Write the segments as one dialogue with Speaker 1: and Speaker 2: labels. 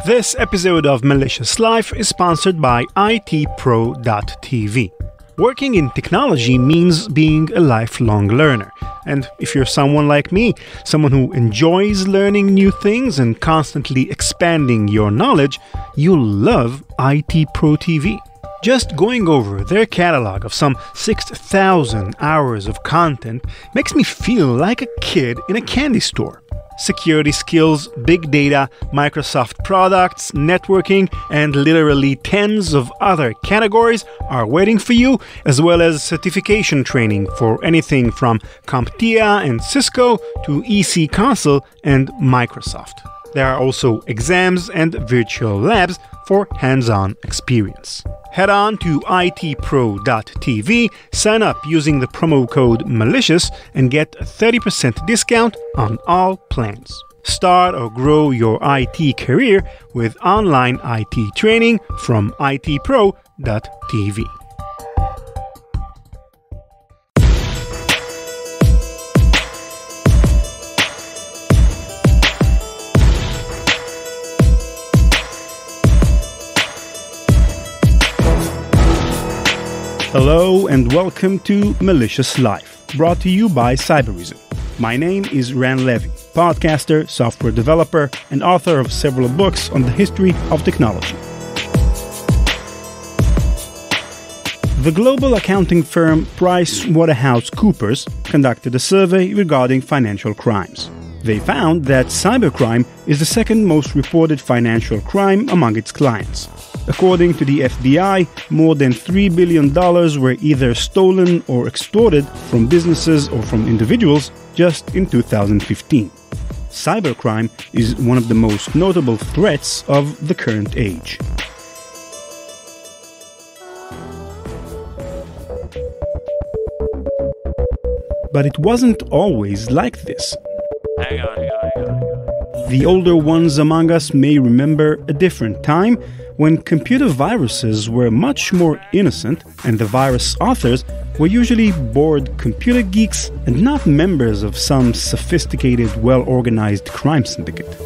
Speaker 1: This episode of Malicious Life is sponsored by itpro.tv. Working in technology means being a lifelong learner. And if you're someone like me, someone who enjoys learning new things and constantly expanding your knowledge, you'll love IT Pro TV. Just going over their catalog of some 6,000 hours of content makes me feel like a kid in a candy store. Security skills, big data, Microsoft products, networking, and literally tens of other categories are waiting for you, as well as certification training for anything from CompTIA and Cisco to EC Console and Microsoft. There are also exams and virtual labs for hands-on experience. Head on to itpro.tv, sign up using the promo code Malicious, and get a 30% discount on all plans. Start or grow your IT career with online IT training from itpro.tv. Hello and welcome to Malicious Life, brought to you by Cybercrime. My name is Ran Levy, podcaster, software developer, and author of several books on the history of technology. The global accounting firm PricewaterhouseCoopers conducted a survey regarding financial crimes. They found that cybercrime is the second most reported financial crime among its clients. According to the FBI, more than $3 billion were either stolen or extorted from businesses or from individuals just in 2015. Cybercrime is one of the most notable threats of the current age. But it wasn't always like this.
Speaker 2: Hang on.
Speaker 1: The older ones among us may remember a different time when computer viruses were much more innocent and the virus authors were usually bored computer geeks and not members of some sophisticated, well-organized crime syndicate.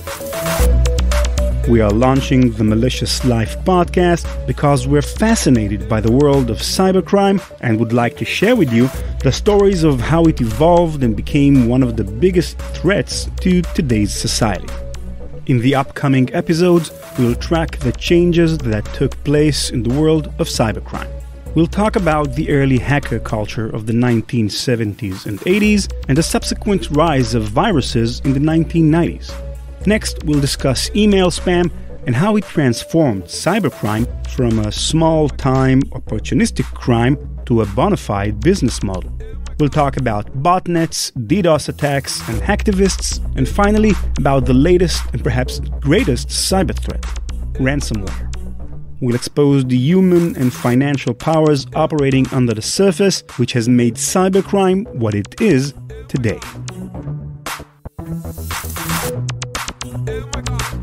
Speaker 1: We are launching the Malicious Life podcast because we're fascinated by the world of cybercrime and would like to share with you the stories of how it evolved and became one of the biggest threats to today's society. In the upcoming episodes, we'll track the changes that took place in the world of cybercrime. We'll talk about the early hacker culture of the 1970s and 80s and the subsequent rise of viruses in the 1990s. Next, we'll discuss email spam and how it transformed cybercrime from a small-time opportunistic crime to a bona fide business model. We'll talk about botnets, DDoS attacks, and hacktivists, and finally about the latest and perhaps greatest cyber threat, ransomware. We'll expose the human and financial powers operating under the surface, which has made cybercrime what it is today.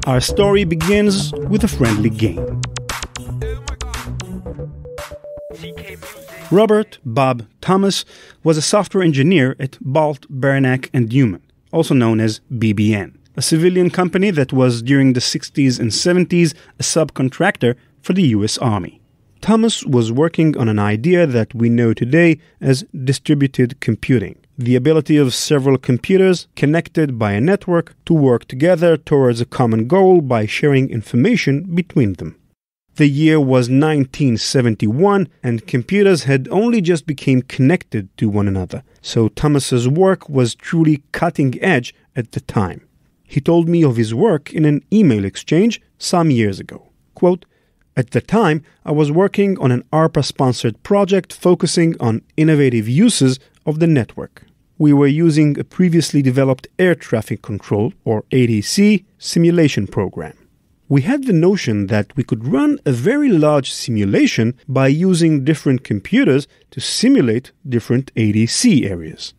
Speaker 1: Our story begins with a friendly game. Robert Bob Thomas was a software engineer at Bolt, Beranek & Newman, also known as BBN, a civilian company that was during the 60s and 70s a subcontractor for the US Army. Thomas was working on an idea that we know today as distributed computing, the ability of several computers connected by a network to work together towards a common goal by sharing information between them. The year was 1971, and computers had only just become connected to one another, so Thomas's work was truly cutting edge at the time. He told me of his work in an email exchange some years ago. Quote, "At the time, I was working on an ARPA-sponsored project focusing on innovative uses of the network. We were using a previously developed air traffic control, or ADC, simulation program. We had the notion that we could run a very large simulation by using different computers to simulate different ADC areas.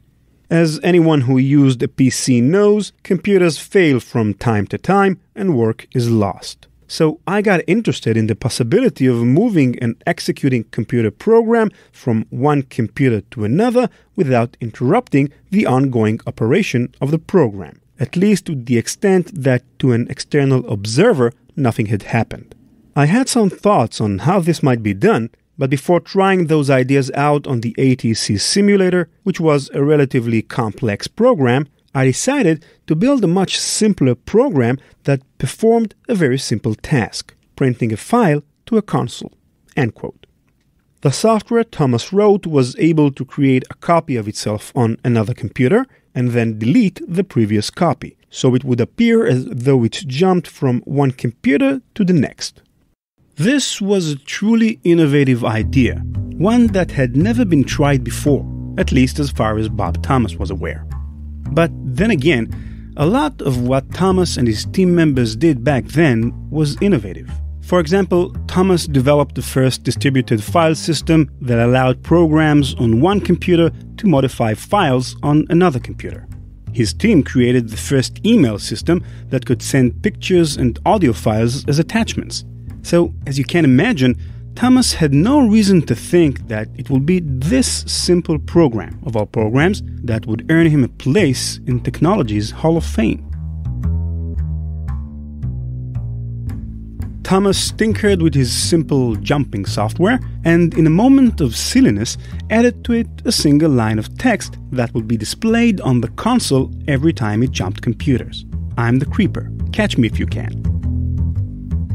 Speaker 1: As anyone who used a PC knows, computers fail from time to time and work is lost. So I got interested in the possibility of moving and executing computer program from one computer to another without interrupting the ongoing operation of the program. at least to the extent that to an external observer, nothing had happened. I had some thoughts on how this might be done, but before trying those ideas out on the ATC simulator, which was a relatively complex program, I decided to build a much simpler program that performed a very simple task, printing a file to a console." End quote. The software Thomas wrote was able to create a copy of itself on another computer and then delete the previous copy, so it would appear as though it jumped from one computer to the next. This was a truly innovative idea, one that had never been tried before, at least as far as Bob Thomas was aware. But then again, a lot of what Thomas and his team members did back then was innovative. For example, Thomas developed the first distributed file system that allowed programs on one computer to modify files on another computer. His team created the first email system that could send pictures and audio files as attachments. So, as you can imagine, Thomas had no reason to think that it would be this simple program of all programs that would earn him a place in technology's Hall of Fame. Thomas tinkered with his simple jumping software and, in a moment of silliness, added to it a single line of text that would be displayed on the console every time it jumped computers. "I'm the Creeper. Catch me if you can."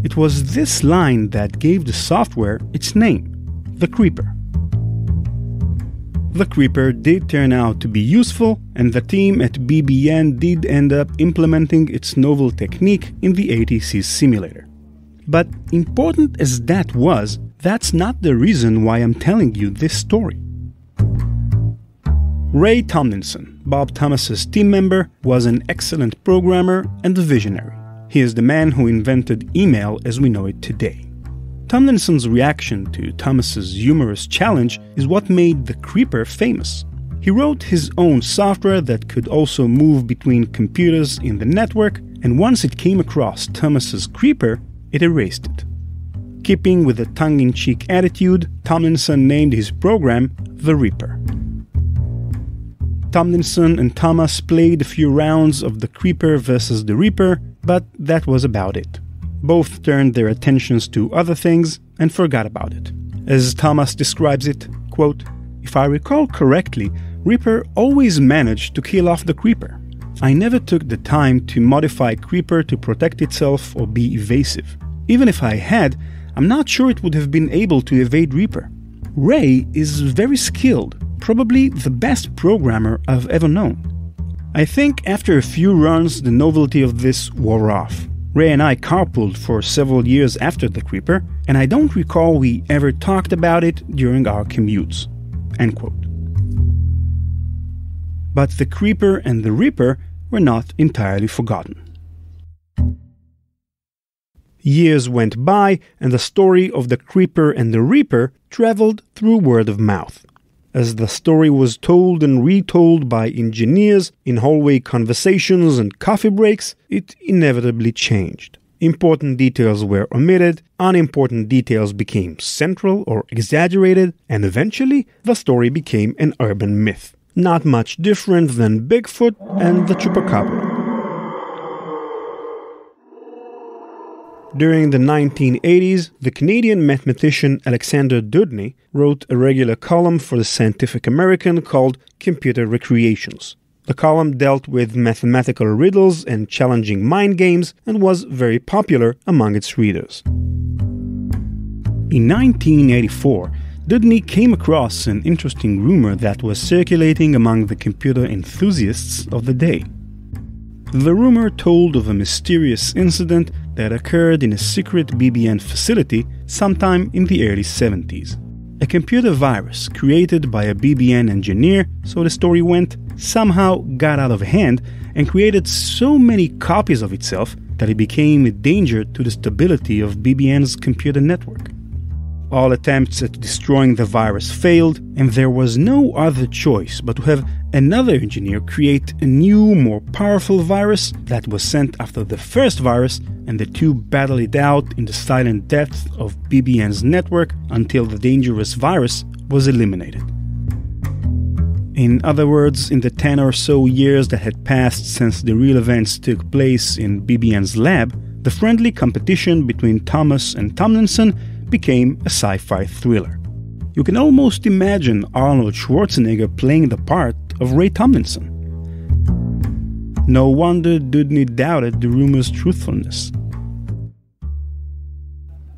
Speaker 1: It was this line that gave the software its name, the Creeper. The Creeper did turn out to be useful, and the team at BBN did end up implementing its novel technique in the ATC simulator. But important as that was, that's not the reason why I'm telling you this story. Ray Tomlinson, Bob Thomas's team member, was an excellent programmer and a visionary. He is the man who invented email as we know it today. Tomlinson's reaction to Thomas's humorous challenge is what made the Creeper famous. He wrote his own software that could also move between computers in the network, and once it came across Thomas's Creeper, it erased it. Keeping with a tongue-in-cheek attitude, Tomlinson named his program the Reaper. Tomlinson and Thomas played a few rounds of the Creeper versus the Reaper, but that was about it. Both turned their attentions to other things and forgot about it. As Thomas describes it, quote, "If I recall correctly, Reaper always managed to kill off the Creeper. I never took the time to modify Creeper to protect itself or be evasive. Even if I had, I'm not sure it would have been able to evade Reaper. Ray is very skilled, probably the best programmer I've ever known." I think after a few runs, the novelty of this wore off. Ray and I carpooled for several years after the Creeper, and I don't recall we ever talked about it during our commutes. End quote. But the Creeper and the Reaper were not entirely forgotten. Years went by, and the story of the Creeper and the Reaper traveled through word of mouth. As the story was told and retold by engineers in hallway conversations and coffee breaks, it inevitably changed. Important details were omitted, unimportant details became central or exaggerated, and eventually the story became an urban myth. Not much different than Bigfoot and the Chupacabra. During the 1980s, the Canadian mathematician Alexander Dudney wrote a regular column for the Scientific American called Computer Recreations. The column dealt with mathematical riddles and challenging mind games and was very popular among its readers. In 1984, Dudney came across an interesting rumor that was circulating among the computer enthusiasts of the day. The rumor told of a mysterious incident that occurred in a secret BBN facility sometime in the early 70s. A computer virus created by a BBN engineer, so the story went, somehow got out of hand and created so many copies of itself that it became a danger to the stability of BBN's computer network. All attempts at destroying the virus failed, and there was no other choice but to have another engineer create a new, more powerful virus that was sent after the first virus, and the two battled it out in the silent depths of BBN's network until the dangerous virus was eliminated. In other words, in the 10 or so years that had passed since the real events took place in BBN's lab, the friendly competition between Thomas and Tomlinson became a sci-fi thriller. You can almost imagine Arnold Schwarzenegger playing the part of Ray Tomlinson. No wonder Dudney doubted the rumor's truthfulness.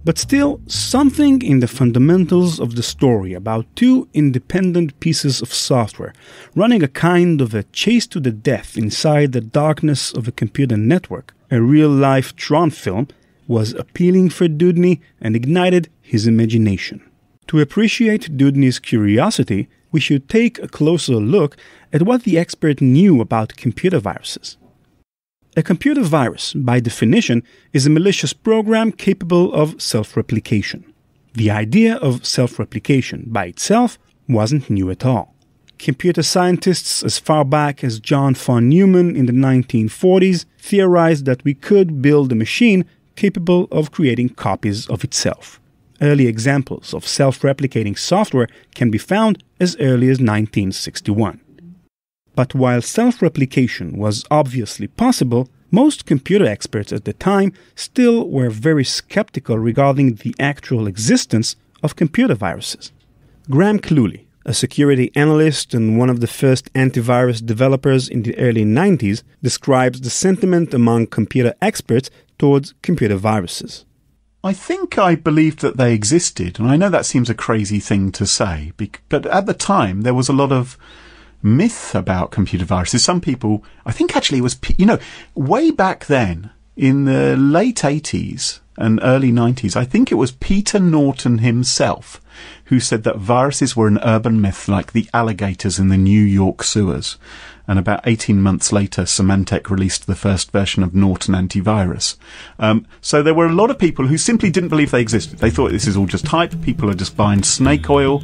Speaker 1: But still, something in the fundamentals of the story about two independent pieces of software running a kind of a chase to the death inside the darkness of a computer network, a real-life Tron film, was appealing for Dudney and ignited his imagination. To appreciate Dudney's curiosity, we should take a closer look at what the expert knew about computer viruses. A computer virus, by definition, is a malicious program capable of self-replication. The idea of self-replication by itself wasn't new at all. Computer scientists as far back as John von Neumann in the 1940s theorized that we could build a machine capable of creating copies of itself. Early examples of self-replicating software can be found as early as 1961. But while self-replication was obviously possible, most computer experts at the time still were very skeptical regarding the actual existence of computer viruses. Graham Cluley, a security analyst and one of the first antivirus developers in the early 90s, describes the sentiment among computer experts towards computer viruses.
Speaker 2: I think I believed that they existed, and I know that seems a crazy thing to say, but at the time there was a lot of myth about computer viruses. Some people, I think actually it was, way back then, in the late 80s and early 90s, I think it was Peter Norton himself who said that viruses were an urban myth like the alligators in the New York sewers. And about 18 months later, Symantec released the first version of Norton antivirus. So there were a lot of people who simply didn't believe they existed. They thought this is all just hype, people are just buying snake oil.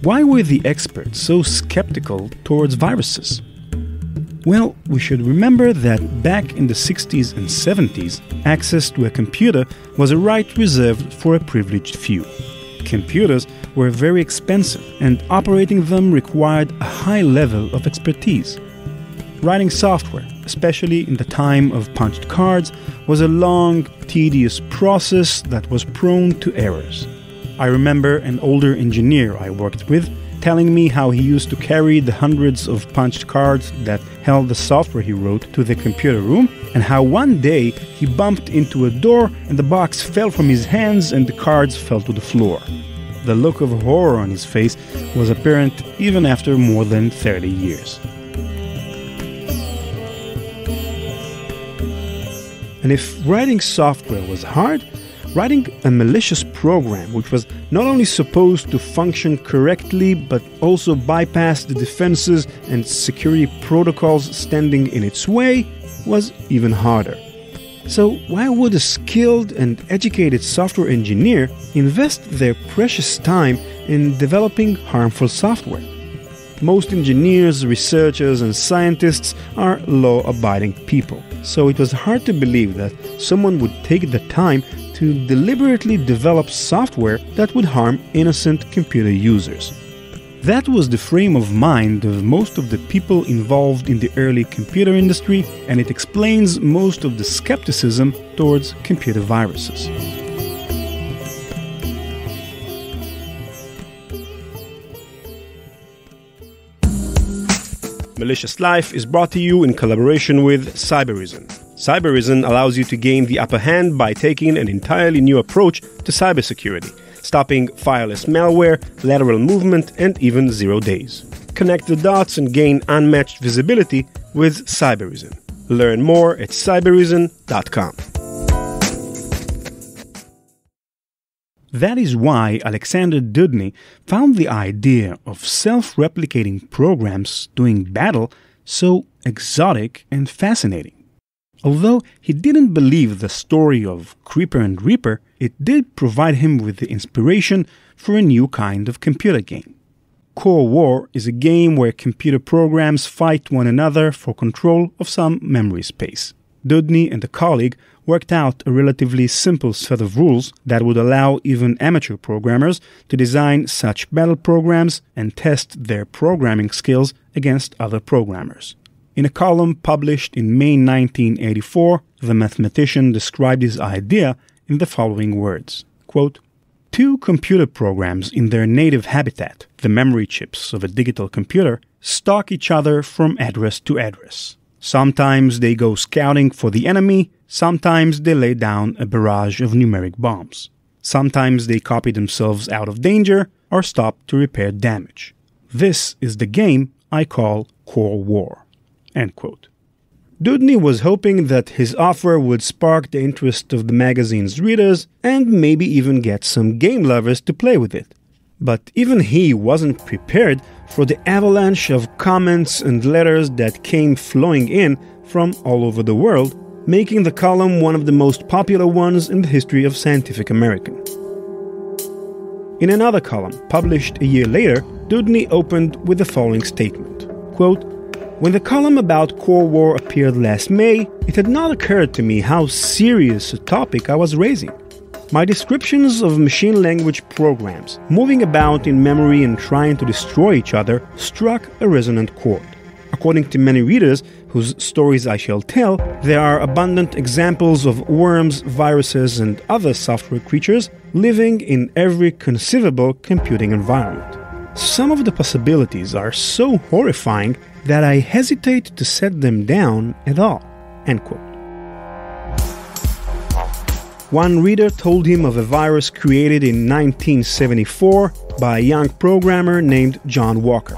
Speaker 1: Why were the experts so skeptical towards viruses? Well, we should remember that back in the 60s and 70s, access to a computer was a right reserved for a privileged few. Computers were very expensive, and operating them required a high level of expertise. Writing software, especially in the time of punched cards, was a long, tedious process that was prone to errors. I remember an older engineer I worked with telling me how he used to carry the hundreds of punched cards that held the software he wrote to the computer room, and how one day he bumped into a door and the box fell from his hands and the cards fell to the floor. The look of horror on his face was apparent even after more than 30 years. And if writing software was hard, writing a malicious program which was not only supposed to function correctly but also bypass the defenses and security protocols standing in its way was even harder. So why would a skilled and educated software engineer invest their precious time in developing harmful software? Most engineers, researchers, and scientists are law-abiding people, so it was hard to believe that someone would take the time to deliberately develop software that would harm innocent computer users. That was the frame of mind of most of the people involved in the early computer industry, and it explains most of the skepticism towards computer viruses. Malicious Life is brought to you in collaboration with Cybercrime. Cybercrime allows you to gain the upper hand by taking an entirely new approach to cybersecurity, stopping fireless malware, lateral movement, and even 0 days. Connect the dots and gain unmatched visibility with Cybercrime. Learn more at cybercrime.com. That is why Alexander Dudney found the idea of self-replicating programs doing battle so exotic and fascinating. Although he didn't believe the story of Creeper and Reaper, it did provide him with the inspiration for a new kind of computer game. Core War is a game where computer programs fight one another for control of some memory space. Dudney and a colleague worked out a relatively simple set of rules that would allow even amateur programmers to design such battle programs and test their programming skills against other programmers. In a column published in May 1984, the mathematician described his idea in the following words, quote, "Two computer programs in their native habitat, the memory chips of a digital computer, stalk each other from address to address. Sometimes they go scouting for the enemy, sometimes they lay down a barrage of numeric bombs. Sometimes they copy themselves out of danger or stop to repair damage. This is the game I call Core War." End quote. Dudney was hoping that his offer would spark the interest of the magazine's readers and maybe even get some game lovers to play with it. But even he wasn't prepared for the avalanche of comments and letters that came flowing in from all over the world, making the column one of the most popular ones in the history of Scientific American. In another column, published a year later, Dudney opened with the following statement, quote, "When the column about Core War appeared last May, it had not occurred to me how serious a topic I was raising. My descriptions of machine language programs moving about in memory and trying to destroy each other struck a resonant chord. According to many readers, whose stories I shall tell, there are abundant examples of worms, viruses, and other software creatures living in every conceivable computing environment. Some of the possibilities are so horrifying that I hesitate to set them down at all." End quote. One reader told him of a virus created in 1974 by a young programmer named John Walker.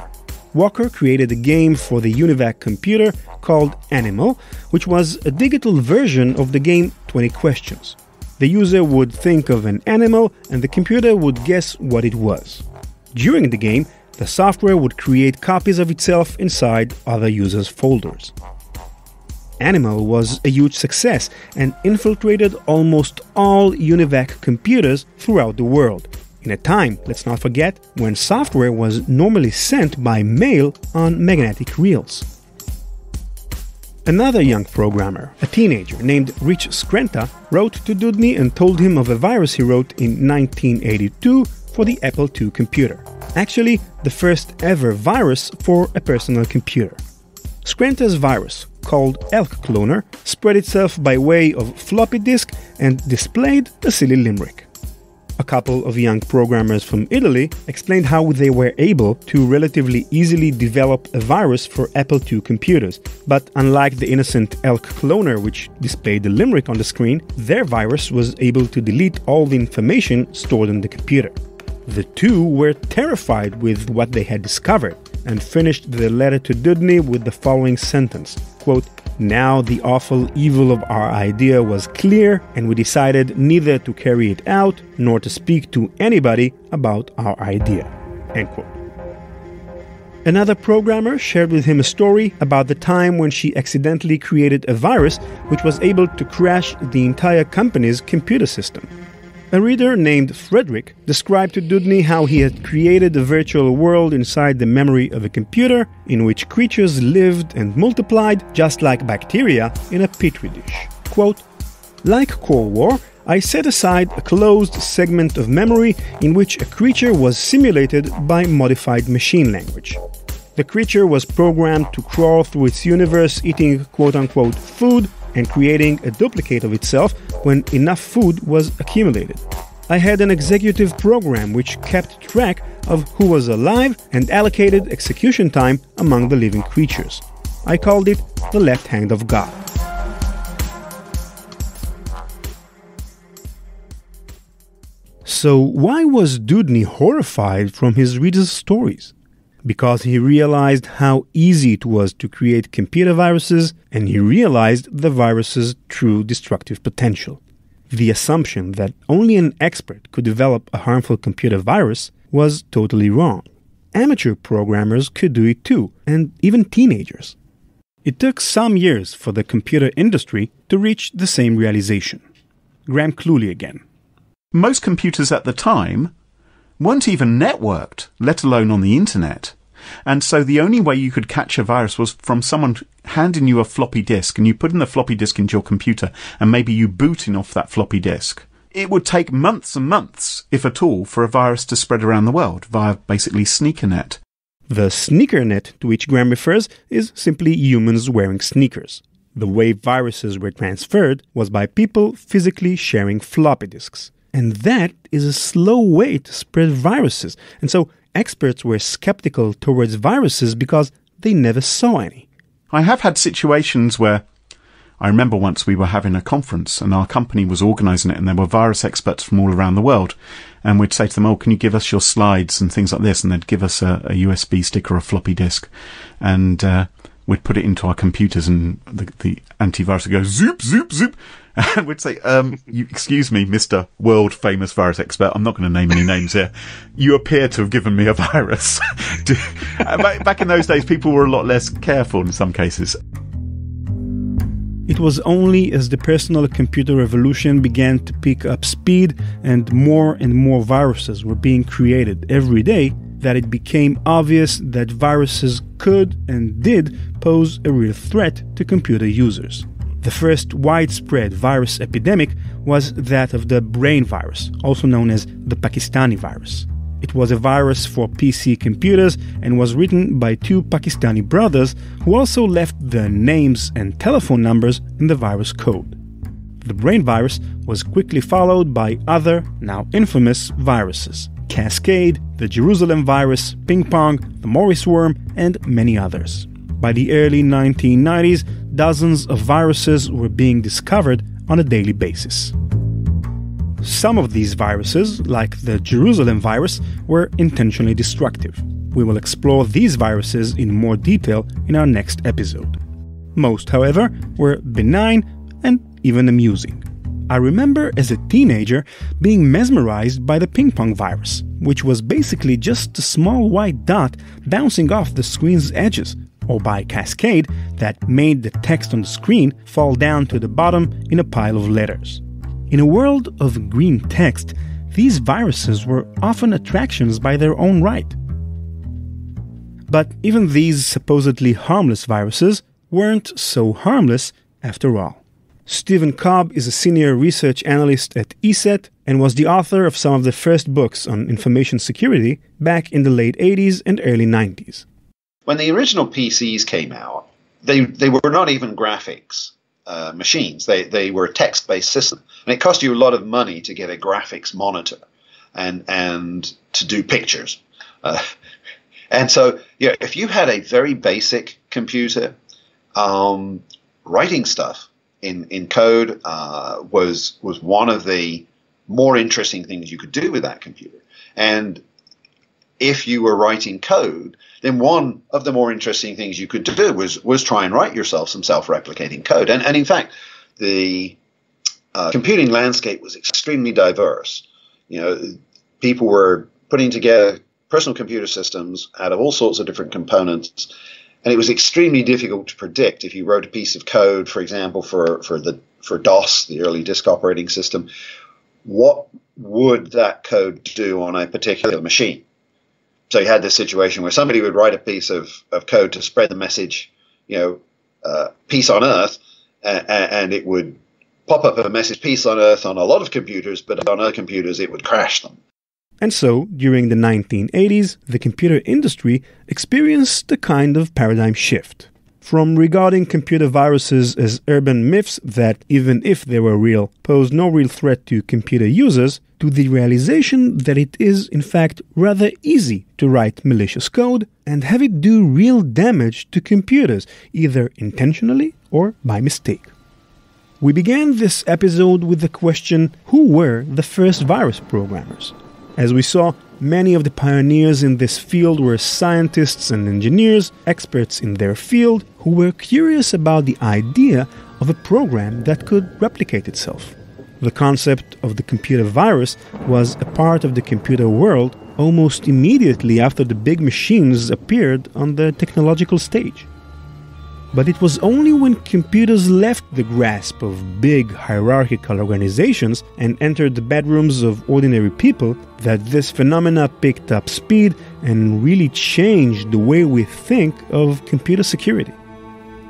Speaker 1: Walker created a game for the UNIVAC computer called Animal, which was a digital version of the game 20 Questions. The user would think of an animal and the computer would guess what it was. During the game, the software would create copies of itself inside other users' folders. Animal was a huge success and infiltrated almost all UNIVAC computers throughout the world, in a time, let's not forget, when software was normally sent by mail on magnetic reels. Another young programmer, a teenager named Rich Skrenta, wrote to Dudney and told him of a virus he wrote in 1982 for the Apple II computer. Actually, the first ever virus for a personal computer. Skrenta's virus, called Elk Cloner, spread itself by way of floppy disk and displayed a silly limerick. A couple of young programmers from Italy explained how they were able to relatively easily develop a virus for Apple II computers, but unlike the innocent Elk Cloner which displayed the limerick on the screen, their virus was able to delete all the information stored in the computer. The two were terrified with what they had discovered and finished the letter to Dudney with the following sentence, quote, "Now the awful evil of our idea was clear and we decided neither to carry it out nor to speak to anybody about our idea." End quote. Another programmer shared with him a story about the time when she accidentally created a virus which was able to crash the entire company's computer system. A reader named Frederick described to Dudney how he had created a virtual world inside the memory of a computer in which creatures lived and multiplied just like bacteria in a petri dish. Quote, "Like Core War, I set aside a closed segment of memory in which a creature was simulated by modified machine language. The creature was programmed to crawl through its universe eating quote-unquote food and creating a duplicate of itself when enough food was accumulated. I had an executive program which kept track of who was alive and allocated execution time among the living creatures. I called it the left hand of God." So why was Dudney horrified from his readers' stories? Because he realized how easy it was to create computer viruses, and he realized the virus's true destructive potential. The assumption that only an expert could develop a harmful computer virus was totally wrong. Amateur programmers could do it too, and even teenagers. It took some years for the computer industry to reach the same realization. Graham Cluley again.
Speaker 2: Most computers at the time weren't even networked, let alone on the internet. And so the only way you could catch a virus was from someone handing you a floppy disk, and you put in the floppy disk into your computer, and maybe you booting off that floppy disk. It would take months and months, if at all, for a virus to spread around the world via basically sneakernet.
Speaker 1: The sneakernet to which Graham refers is simply humans wearing sneakers. The way viruses were transferred was by people physically sharing floppy disks. And that is a slow way to spread viruses. And so experts were skeptical towards viruses because they never saw any.
Speaker 2: I have had situations where I remember once we were having a conference and our company was organising it, and there were virus experts from all around the world, and we'd say to them, can you give us your slides and things like this? And they'd give us a USB stick or a floppy disk, and we'd put it into our computers, and the antivirus would go zoop, zoop, zoop, and we'd say, excuse me, Mr. World Famous Virus Expert, I'm not going to name any names here, you appear to have given me a virus. Back in those days, people were a lot less careful in some cases.
Speaker 1: It was only as the personal computer revolution began to pick up speed and more viruses were being created every day that it became obvious that viruses could and did pose a real threat to computer users. The first widespread virus epidemic was that of the brain virus, also known as the Pakistani virus. It was a virus for PC computers and was written by two Pakistani brothers who also left their names and telephone numbers in the virus code. The brain virus was quickly followed by other, now infamous, viruses: Cascade, the Jerusalem virus, Ping Pong, the Morris worm, and many others. By the early 1990s, dozens of viruses were being discovered on a daily basis. Some of these viruses, like the Jerusalem virus, were intentionally destructive. We will explore these viruses in more detail in our next episode. Most, however, were benign and even amusing. I remember as a teenager being mesmerized by the ping pong virus, which was basically just a small white dot bouncing off the screen's edges, or by Cascade that made the text on the screen fall down to the bottom in a pile of letters. In a world of green text, these viruses were often attractions by their own right. But even these supposedly harmless viruses weren't so harmless after all. Stephen Cobb is a senior research analyst at ESET and was the author of some of the first books on information security back in the late 80s and early 90s.
Speaker 3: When the original PCs came out, they were not even graphics machines. They were a text-based system. And it cost you a lot of money to get a graphics monitor and to do pictures. And so, if you had a very basic computer, writing stuff in code was one of the more interesting things you could do with that computer. And if you were writing code, then one of the more interesting things you could do was try and write yourself some self-replicating code. And in fact, the computing landscape was extremely diverse. People were putting together personal computer systems out of all sorts of different components, and it was extremely difficult to predict if you wrote a piece of code, for example, for DOS, the early disk operating system, what would that code do on a particular machine? So you had this situation where somebody would write a piece of code to spread the message, peace on Earth, and it would pop up a message, peace on Earth, on a lot of computers, but on other computers it would crash them.
Speaker 1: And so, during the 1980s, the computer industry experienced a kind of paradigm shift. From regarding computer viruses as urban myths that, even if they were real, pose no real threat to computer users, to the realization that it is, in fact, rather easy to write malicious code and have it do real damage to computers, either intentionally or by mistake. We began this episode with the question, who were the first virus programmers? As we saw, many of the pioneers in this field were scientists and engineers, experts in their field, who were curious about the idea of a program that could replicate itself. The concept of the computer virus was a part of the computer world almost immediately after the big machines appeared on the technological stage. But it was only when computers left the grasp of big hierarchical organizations and entered the bedrooms of ordinary people that this phenomena picked up speed and really changed the way we think of computer security.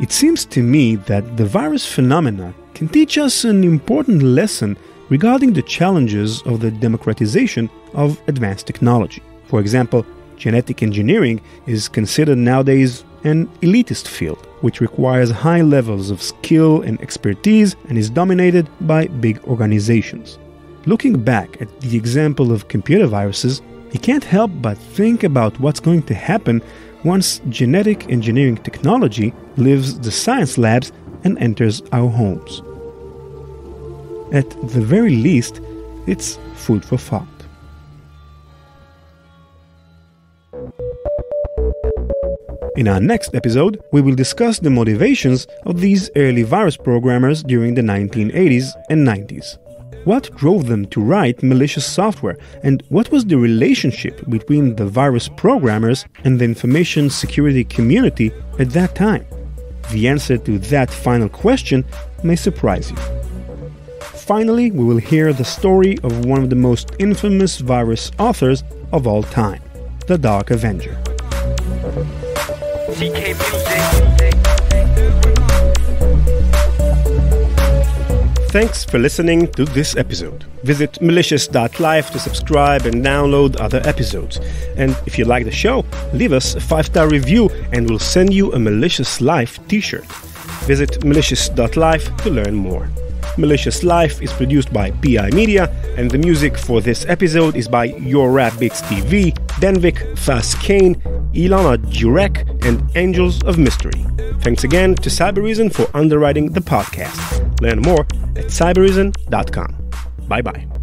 Speaker 1: It seems to me that the virus phenomena can teach us an important lesson regarding the challenges of the democratization of advanced technology. For example, genetic engineering is considered nowadays an elitist field, which requires high levels of skill and expertise and is dominated by big organizations. Looking back at the example of computer viruses, you can't help but think about what's going to happen once genetic engineering technology leaves the science labs and enters our homes. At the very least, it's food for thought. In our next episode, we will discuss the motivations of these early virus programmers during the 1980s and 90s. What drove them to write malicious software, and what was the relationship between the virus programmers and the information security community at that time? The answer to that final question may surprise you. Finally, we will hear the story of one of the most infamous virus authors of all time, the Dark Avenger. Thanks for listening to this episode. Visit malicious.live to subscribe and download other episodes. And if you like the show, leave us a 5-star review and we'll send you a Malicious Life t-shirt. Visit malicious.live to learn more. Malicious Life is produced by PI Media, and the music for this episode is by Your Rap Beats TV, Denvik, Fast Kane, Ilana Jurek, and Angels of Mystery. Thanks again to Cyberreason for underwriting the podcast. Learn more at cyberreason.com. Bye-bye.